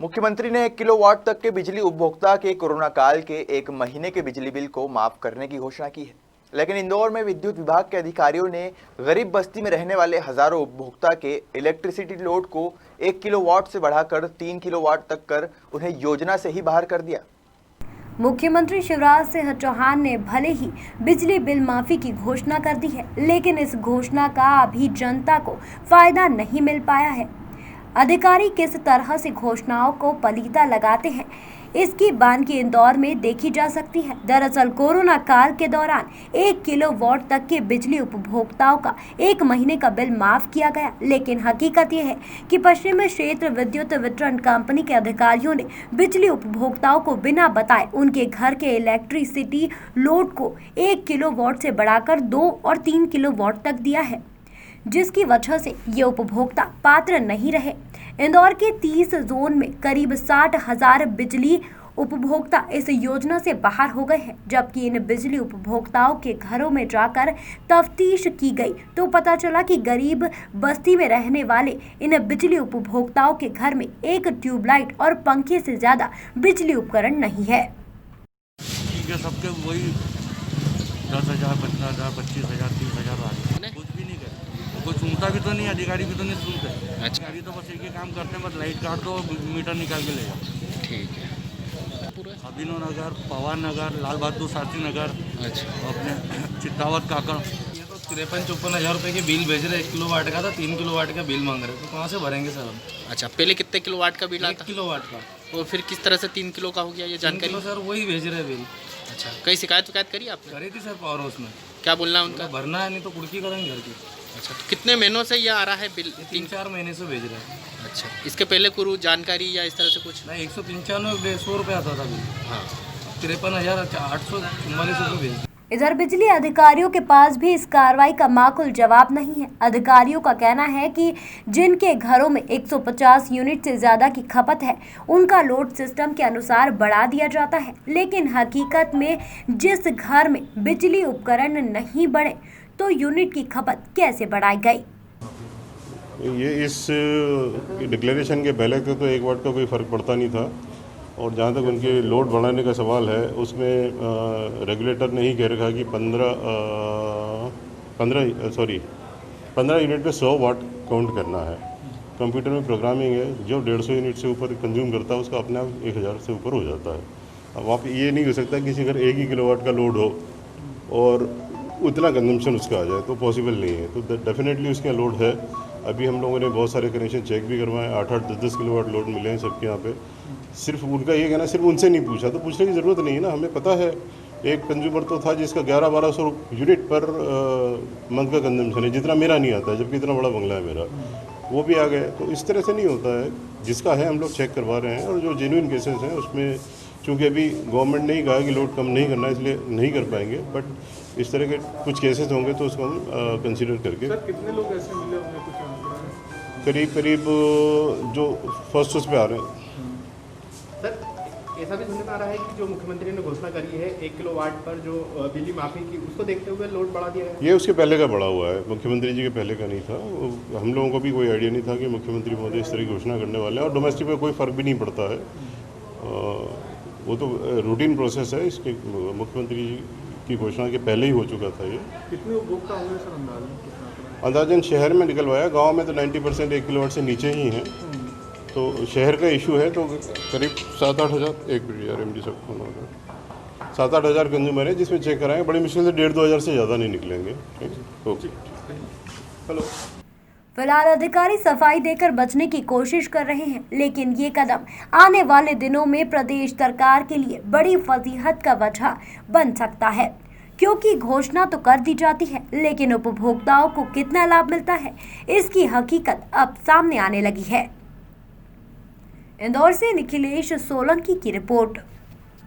मुख्यमंत्री ने 1 किलोवाट तक के बिजली उपभोक्ता के कोरोना काल के 1 महीने के बिजली बिल को माफ करने की घोषणा की है। लेकिन इंदौर में विद्युत विभाग के अधिकारियों ने गरीब बस्ती में रहने वाले हजारों उपभोक्ता के इलेक्ट्रिसिटी लोड को 1 किलोवाट से बढ़ाकर 3 किलोवाट तक कर उन्हें योजना से ही बाहर कर दिया। मुख्यमंत्री शिवराज सिंह चौहान ने भले ही बिजली बिल माफी की घोषणा कर दी है, लेकिन इस घोषणा का अभी जनता को फायदा नहीं मिल पाया है। अधिकारी किस तरह से घोषणाओं को पलीता लगाते हैं, इसकी बानगी इंदौर में देखी जा सकती है। दरअसल कोरोना काल के दौरान 1 किलोवाट तक के बिजली उपभोक्ताओं का 1 महीने का बिल माफ किया गया, लेकिन हकीकत यह है कि पश्चिमी क्षेत्र विद्युत वितरण कंपनी के अधिकारियों ने बिजली उपभोक्ताओं को बिना बताए उनके घर के इलेक्ट्रिसिटी लोड को 1 किलोवाट से बढ़ाकर 2 और 3 किलोवाट तक दिया है, जिसकी वजह से ये उपभोक्ता पात्र नहीं रहे। इंदौर के 30 जोन में करीब 60,000 बिजली उपभोक्ता इस योजना से बाहर हो गए हैं। जबकि इन बिजली उपभोक्ताओं के घरों में जाकर तफ्तीश की गई तो पता चला कि गरीब बस्ती में रहने वाले इन बिजली उपभोक्ताओं के घर में एक ट्यूबलाइट और पंखे से ज्यादा बिजली उपकरण नहीं है। सबके वही 10,000, 15,000, 25,000, 30,000 कुछ भी नहीं करे, कोई सुनता भी तो नहीं, अधिकारी भी तो नहीं सुनते। अधिकारी तो बस एक ही काम करते हैं, बस लाइट काट दो और मीटर निकाल के ले जाओ। ठीक है। अभिनव नगर, पवार नगर, लाल बहादुर शास्त्री नगर, अच्छा, अपने चित्तावत काका, ये तो 53-54 रुपये के बिल भेज रहे। 1 किलोवाट का था, 3 किलोवाट का बिल मांग रहे, तो कहाँ से भरेंगे सर हम? अच्छा, पहले कितने किलोवाट का बिल 1 आता? किलोवाट का। और फिर किस तरह से 3 किलो का हो गया, ये जानकारी? सर वही भेज रहे बिल। अच्छा, कई शिकायत करी आपने? करी थी सर पावर हाउस में। क्या बोलना है उनका? भरना है, नहीं तो कुर्की करेंगे घर की। अच्छा, तो कितने महीनों से ये आ रहा है बिल? 3-4 महीने से भेज रहे हैं। अच्छा, इसके पहले कोई जानकारी या इस तरह से कुछ? नहीं, 195-100 रुपये आता था बिल। हाँ, 53,844 रुपये भेज। इधर बिजली अधिकारियों के पास भी इस कार्रवाई का माकूल जवाब नहीं है। अधिकारियों का कहना है कि जिनके घरों में 150 यूनिट से ज्यादा की खपत है, उनका लोड सिस्टम के अनुसार बढ़ा दिया जाता है, लेकिन हकीकत में जिस घर में बिजली उपकरण नहीं बढ़े तो यूनिट की खपत कैसे बढ़ाई गई? ये इस डिक्लेरेशन के पहले तो 1 वाट का कोई फ़र्क पड़ता नहीं था, और जहाँ तक उनके लोड बढ़ाने का सवाल है, उसमें रेगुलेटर ने ही कह रखा कि 15 यूनिट पे 100 वाट काउंट करना है। कंप्यूटर में प्रोग्रामिंग है, जो 150 यूनिट से ऊपर कंज्यूम करता है उसका अपने आप 1000 से ऊपर हो जाता है। अब वहाँ पे ये नहीं हो सकता किसी घर 1 ही किलोवाट का लोड हो और उतना कंजम्पशन उसका आ जाए, तो पॉसिबल नहीं है। तो डेफिनेटली उसका लोड है। अभी हम लोगों ने बहुत सारे कनेक्शन चेक भी करवाए, 8-8, 10-10 किलोवाट लोड मिले हैं सबके यहाँ पे। सिर्फ उनका ये कहना, सिर्फ उनसे नहीं पूछा, तो पूछने की ज़रूरत नहीं है ना। हमें पता है एक कंज्यूमर तो था जिसका 1100-1200 यूनिट पर मंथ का कंजम्पशन है, जितना मेरा नहीं आता है, जबकि इतना बड़ा बंगला है मेरा, वो भी आ गए। तो इस तरह से नहीं होता है। जिसका है हम लोग चेक करवा रहे हैं, और जो जेन्युइन केसेस हैं उसमें चूँकि अभी गवर्नमेंट ने ही कहा कि लोड कम नहीं करना, इसलिए नहीं कर पाएंगे, बट इस तरह के कुछ केसेस होंगे तो उसको हम कंसिडर करके। सर कितने लोग ऐसे मिले होंगे कुछ करीब जो फर्स्ट उस पे आ रहे हैं। सर ऐसा भी सुनने में आ रहा है कि जो मुख्यमंत्री ने घोषणा करी है 1 किलोवाट पर जो बिजली माफी की, उसको देखते हुए लोड बढ़ा दिया है। ये उसके पहले का बढ़ा हुआ है, मुख्यमंत्री जी के पहले का नहीं था। हम लोगों को भी कोई आइडिया नहीं था कि मुख्यमंत्री महोदय इस तरह की घोषणा करने वाले हैं, और डोमेस्टिक में कोई फ़र्क भी नहीं पड़ता है। वो तो रूटीन प्रोसेस है। इसके मुख्यमंत्री जी की घोषणा के पहले ही हो चुका था ये। कितने उपभोक्ता होंगे सर अंदाजन शहर में निकलवाया, गांव में तो 90% 1 किलोवाट से नीचे ही हैं। तो शहर का इशू है, तो करीब 7-8 हज़ार, एक मिनट यार MD साहब फोन हो रहा है, 7-8 हज़ार कंज्यूमर है जिसमें चेक कराएंगे। बड़ी मुश्किल से 1,500-2 हज़ार से ज़्यादा नहीं निकलेंगे। हेलो। फिलहाल अधिकारी सफाई देकर बचने की कोशिश कर रहे हैं, लेकिन ये कदम आने वाले दिनों में प्रदेश सरकार के लिए बड़ी फजीहत का वजह बन सकता है, क्योंकि घोषणा तो कर दी जाती है, लेकिन उपभोक्ताओं को कितना लाभ मिलता है, इसकी हकीकत अब सामने आने लगी है। इंदौर से निखिलेश सोलंकी की रिपोर्ट।